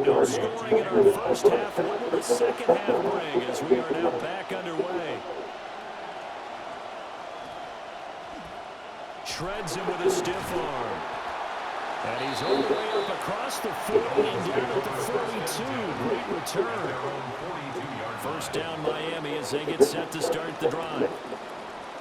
No scoring in our first half. What will the second half bring as we are now back underway? Shreds him with a stiff arm. And he's all the way up across the 40 and down at the 42. Great return. First down Miami as they get set to start the drive.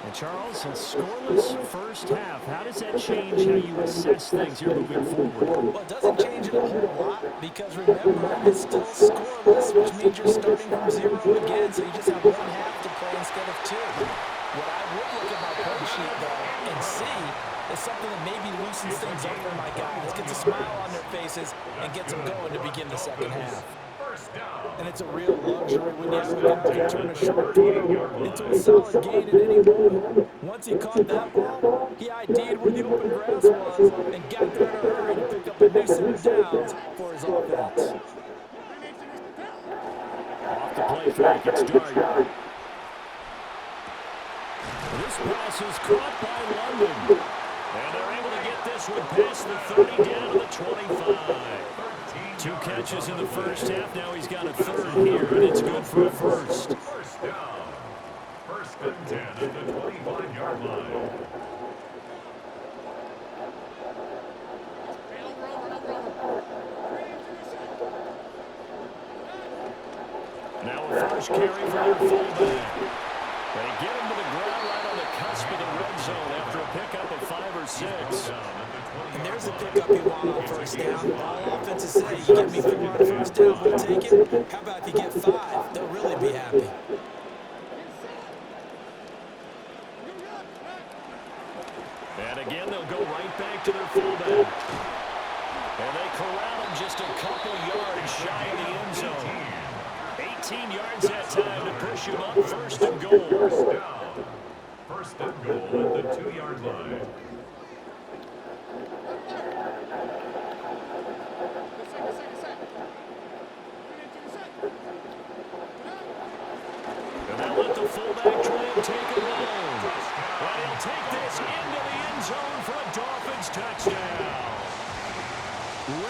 And Charles, a scoreless first half. How does that change how you assess things here moving forward? Well, it doesn't change it a whole lot because remember, it's still scoreless, which means you're starting from zero again, so you just have one half to play instead of two. What I would look at my play sheet, though, and see is something that maybe loosens things up for my guys, gets a smile on their faces, and gets them going to begin the second half. And it's a real luxury when you have a guy who can turn a short play into a solid gain at any moment. Once he caught that ball, he ID'd where the open grass was and got there in a hurry to pick up a new set of downs for his offense. Off the play fake, it's Dart. This pass is caught by London. And they're able to get this one past the 30 down to the 25. 2 catches in the first half. Now he's got a third here, and it's good for a first. First down. First and 10 at the 25-yard line. Now a first carry for their fullback. They get him to the ground right on the cusp of the red zone after a pickup of 5 or 6. And there's the pickup you want on first down. All offenses say, you get me 4 on first down, we'll take it. How about if you get 5? They'll really be happy. And again, they'll go right back to their fullback. And they corral him just a couple yards shy of the end zone. 18 yards that time to push him up first and goal. First down. First and goal at the 2-yard line. And they'll let the fullback try and take it alone. And he'll take this into the end zone for a Dolphins touchdown.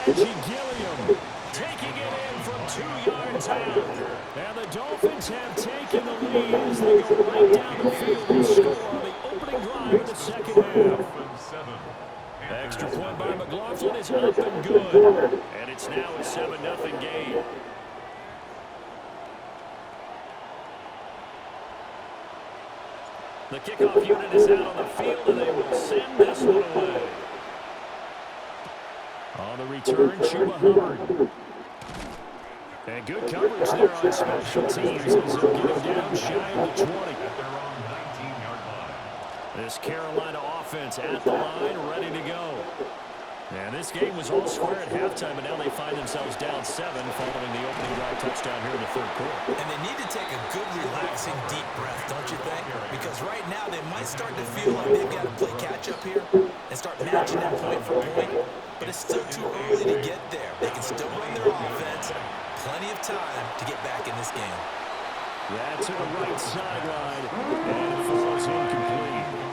Reggie Gilliam taking it in from 2 yards out. And the Dolphins have taken the lead as they go right down the field and score on the opening drive of the second half. Extra point by McLaughlin is up and good. And it's now a 7-0 game. The kickoff unit is out on the field, and they will send this one away. On the return, Chuba Hubbard. And good coverage there on special teams as they'll get him down shy of the 20. This Carolina offense at the line, ready to go. And this game was all square at halftime, but now they find themselves down 7 following the opening drive touchdown here in the third quarter. And they need to take a good, relaxing, deep breath, don't you think? Because right now they might start to feel like they've got to play catch-up here and start matching them point for point. But it's still too early to get there. They can still run their offense. Plenty of time to get back in this game. Yeah, to the right sideline, and it falls incomplete.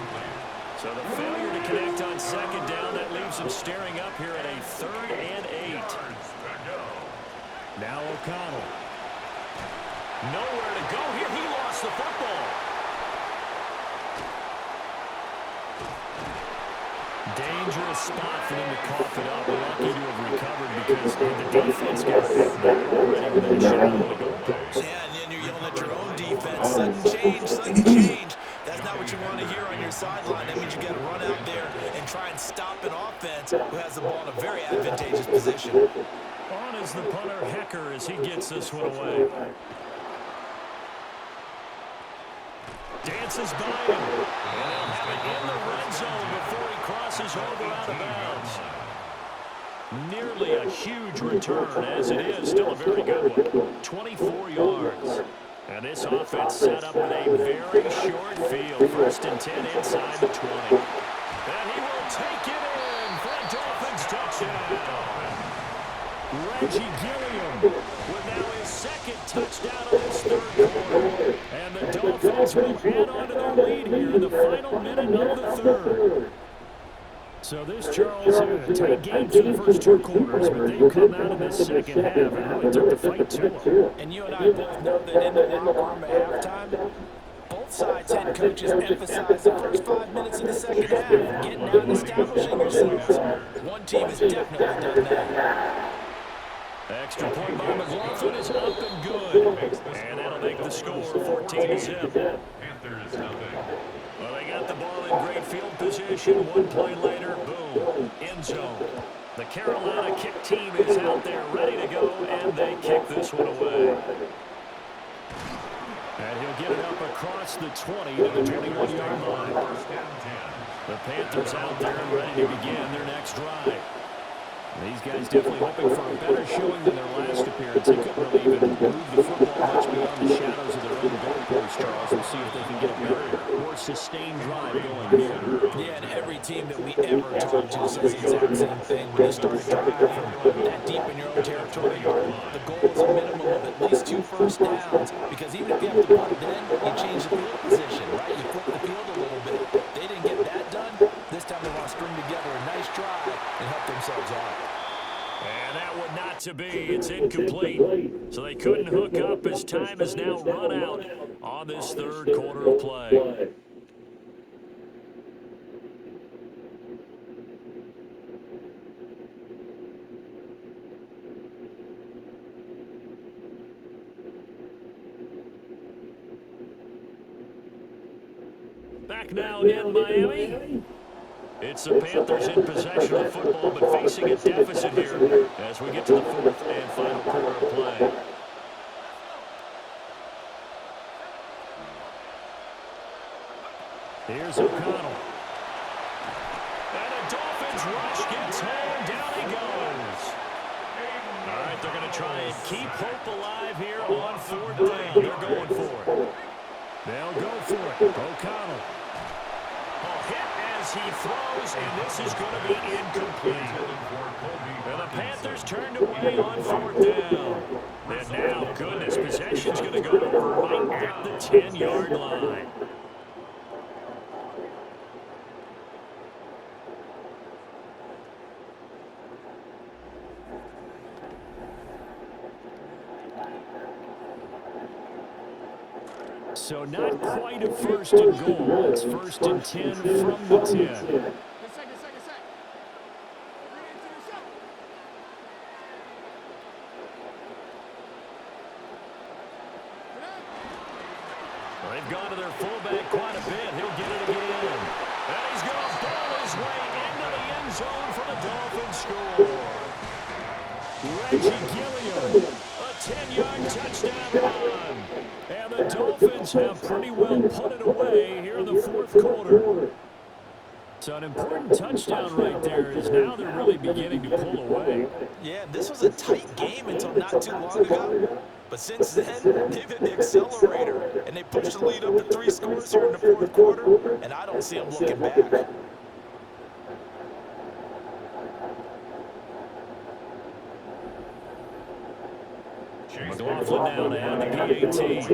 So the failure to connect on second down, that leaves them staring up here at a 3rd and 8. Now O'Connell. Nowhere to go here. He lost the football. Dangerous spot for them to cough it up. Lucky to have recovered because the defense got hit back already with a shot on the goalpost. Yeah, and then you're yelling at your own defense. Sudden change, sudden change. That's not what you want to hear on your sideline. That means you got to run out there and try and stop an offense who has the ball in a very advantageous position. On is the punter, Hecker, as he gets this one away. Dances by him. And he'll have it in the red zone before he crosses over out of bounds. Nearly a huge return, as it is. Still a very good one. 24 yards. And this offense set up with a very short field. 1st and 10 inside the 20. And he will take it in for a Dolphins touchdown. Reggie Gilliam with now his 2nd touchdown of this 3rd quarter. And the Dolphins will add on to their lead here in the final minute of the 3rd. So this, Charles, a tight game through the first two quarters, but they've come out in the second half and really took the fight to them. And you and I both know that in the locker room at halftime, both sides' head coaches emphasize the first 5 minutes of the second half, getting out and establishing yourselves. One team has definitely done that. Extra point by McLaughlin is up and good. And that'll make the score 14-0. Panthers nothing. Well, they got the ball in great field position. One play later, boom, end zone. The Carolina kick team is out there ready to go, and they kick this one away. And he'll get it up across the 20 to the 21-yard line. First down 10. The Panthers out there and ready to begin their next drive. These guys definitely hoping for a better showing than their last appearance. They couldn't really even move the football much beyond the shadows of their own goalpost, Charles. We'll see if they can get a better, more sustained drive going here. Yeah, and every team that we ever talked to says the exact same thing. When you start a drive from that deep in your own territory, the goal is a minimum of at least 2 first downs. Because even if you have to punt it in, you change the field position, right? You flip the field a little bit. They didn't get that done. This time they want to string together a nice drive and help themselves out. And that one not to be. It's incomplete. So they couldn't hook up as time has now run out on this third quarter of play. Back now again, Miami. It's the Panthers in possession of the football, but facing a deficit here as we get to the fourth and final quarter of play. Here's O'Connell. And a Dolphins rush gets home. Down he goes. All right, they're going to try and keep hope alive here on fourth down. They're going for it. They'll go for it. O'Connell. Hit as he throws, and this is going to be incomplete. And the Panthers turned away on fourth down. And now, goodness, possession's going to go right at the 10-yard line. So not quite a first and goal. It's first and 10 from the 10. Well, they've gone to their fullback quite a bit. He'll get it again. And he's going to ball his way into the end zone for the Dolphins score. Reggie Gilliam, a 10-yard touchdown run. And the Dolphins have pretty well put it away here in the fourth quarter. So an important touchdown right there is now they're really beginning to pull away. Yeah, this was a tight game until not too long ago. But since then, they've hit the accelerator. And they pushed the lead up to 3 scores here in the fourth quarter. And I don't see them looking back. McLaughlin now to have the PAT.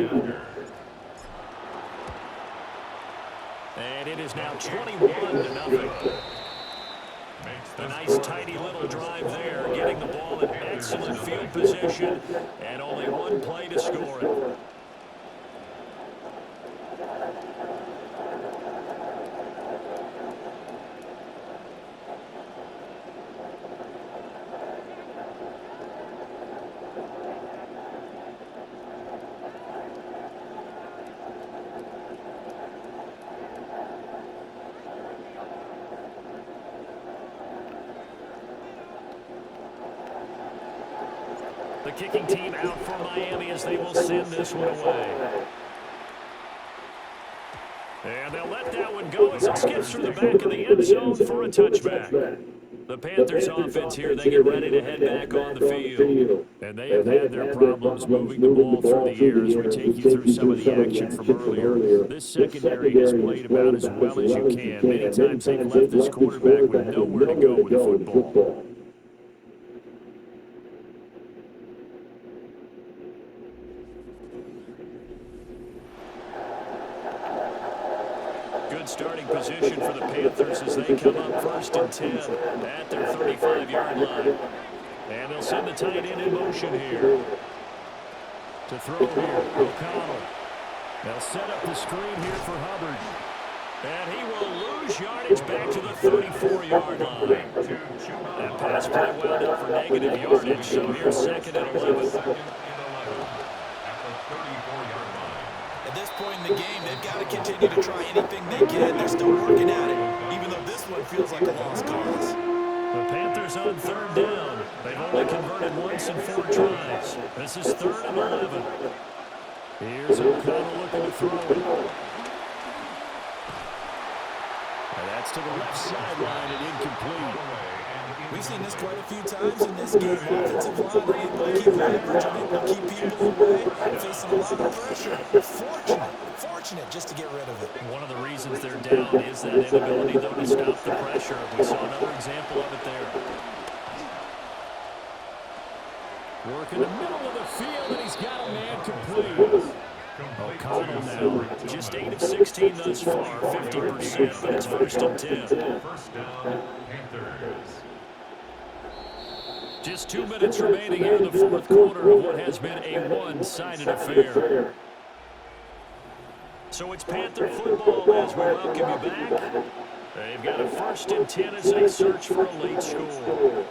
And it is now 21-0. A nice, tidy little drive there, getting the ball in excellent field position, and only one play to score it. The kicking team out for Miami as they will send this one away. And they'll let that one go as it skips through the back of the end zone for a touchback. The Panthers offense here, they get ready to head back on the field. And they have had their problems moving the ball through the air as we take you through some of the action from earlier. This secondary has played about as well as you can. Many times they've left this quarterback with nowhere to go with the football. Good starting position for the Panthers as they come up 1st and 10 at their 35-yard line. And they'll send the tight end in motion here. To throw here, O'Connell. They'll set up the screen here for Hubbard. And he will lose yardage back to the 34-yard line. That pass play wound up for negative yardage, so here's 2nd and 11. At this point in the game, they've got to continue to try anything they can. They're still working at it, even though this one feels like a lost cause. The Panthers on 3rd down. They've only converted once in 4 tries. This is 3rd and 11. Here's O'Connell looking to throw it. And that's to the left sideline and incomplete. We've seen this quite a few times in this game. Offensive line able to keep leverage, able to keep people away, facing a lot of pressure. Fortunate just to get rid of it. One of the reasons they're down is that inability, though, to stop the pressure. We saw another example of it there. Work in the middle of the field, and he's got a man complete. O'Connell now, just 8 of 16 thus far, 50%, but it's 1st and 10. First down, Panthers. Just 2 minutes remaining here in the 4th quarter of what has been a one-sided affair. So it's Panther football as we welcome you back. They've got a 1st and 10 as they search for a late score.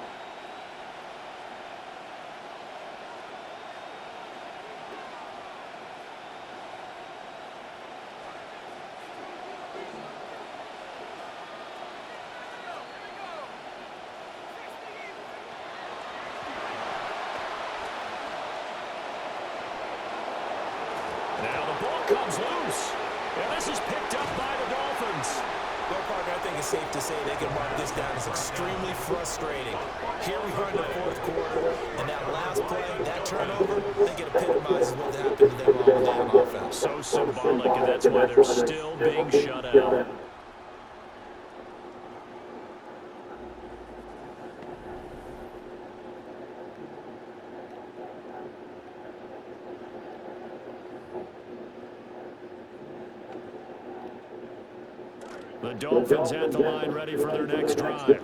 Comes loose, and this is picked up by the Dolphins. Well, Parker, I think it's safe to say they can mark this down as extremely frustrating. Here we are in the 4th quarter, and that last play, that turnover, I think it epitomizes what happened to them all day on offense. So symbolic, and that's why they're still being shut out. The Dolphins at the line ready for their next drive.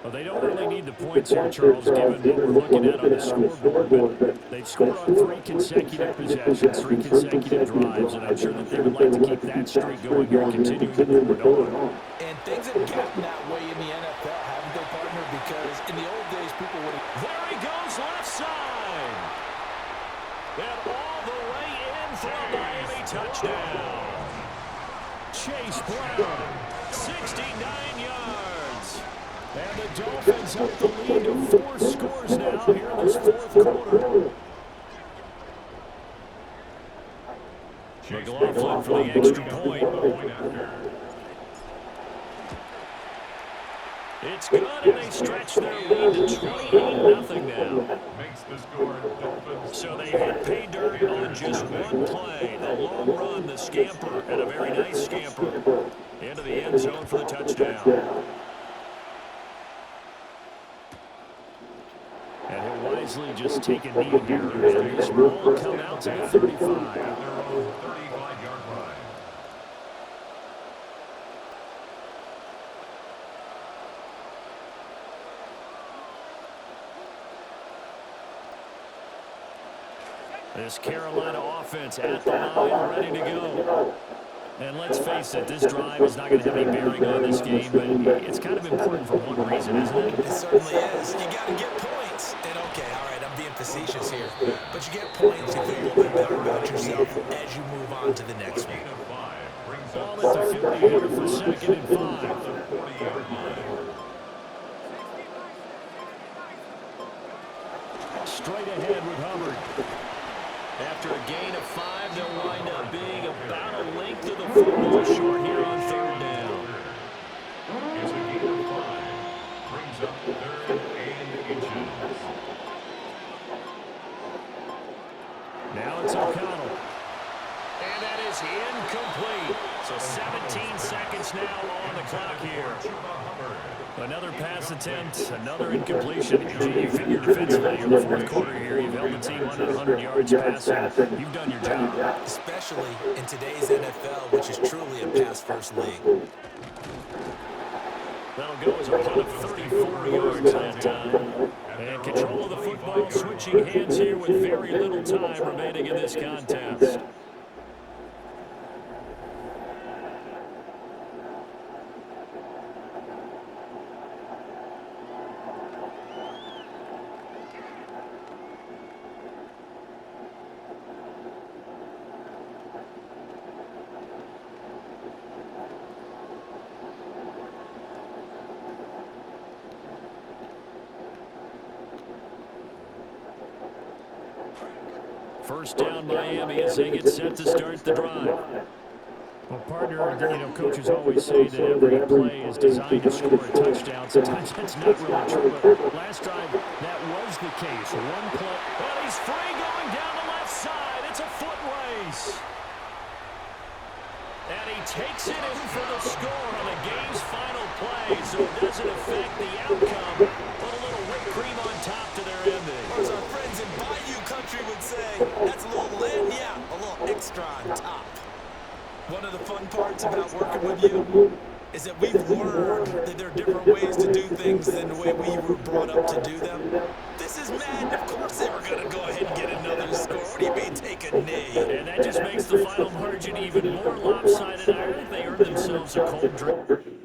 Well, they don't really need the points here, Charles, given what we're looking at on the scoreboard, but they've scored on 3 consecutive possessions, 3 consecutive drives, and I'm sure that they would like to keep that streak going here and continue to move it on. And things have gotten that way in the NFL, haven't they, partner? Because in the old days, people would have... There he goes, left side. And all the way in for a Miami touchdown. Chase Brown, 69 yards. And the Dolphins up the lead to 4 scores now here in this 4th quarter. McLaughlin for the extra point. It's good, and they stretch their lead to 28-0 now. So they hit pay dirt on just one play. The long run, the scamper, and a very nice scamper into the end zone for the touchdown. And he'll wisely just take a knee here, and this ball come out to the 35. This Carolina offense at the line, ready to go. And let's face it, this drive is not going to have any bearing on this game, but it's kind of important for one reason, isn't it? It certainly is. You got to get points. And okay, all right, I'm being facetious here, but you get points, you feel a little bit better about yourself as you move on to the next one. Ball at the 50 here for 2nd and 5. Straight ahead with Hubbard. After a gain of 5, they'll wind up being about a length of the football short here on 3rd down. It's a gain of 5. Brings up 3rd and inches. Now it's O'Connell. And that is incomplete. So 17 seconds now on the clock here. Another pass attempt, another incompletion. You figure defensively in the 4th quarter here, you've held the team under 100 yards passing. You've done your job. Especially in today's NFL, which is truly a pass his first league. That'll go as a punt of 34 yards that time. And control of the football switching hands here with very little time remaining in this contest. First down, Miami, as they get set to start the drive. Well, partner, coaches always say that every play is designed to score a touchdown. Sometimes that's not really true, but last drive, that was the case. One play. And he's free going down the left side. It's a foot race. And he takes it in for the score on the game's final play, so it doesn't affect the outcome. Put a little whipped cream on top to their ending. Or as our friends in Bayou Country would say, that's a little lead, yeah, a little extra on top. One of the fun parts about working with you is that we've learned that there are different ways to do things than the way we were brought up to do them. This is Madden. Of course they were going to go ahead and get another score. What do you mean take a knee? And that just makes the final margin even more lopsided. I think they earned themselves a cold drink.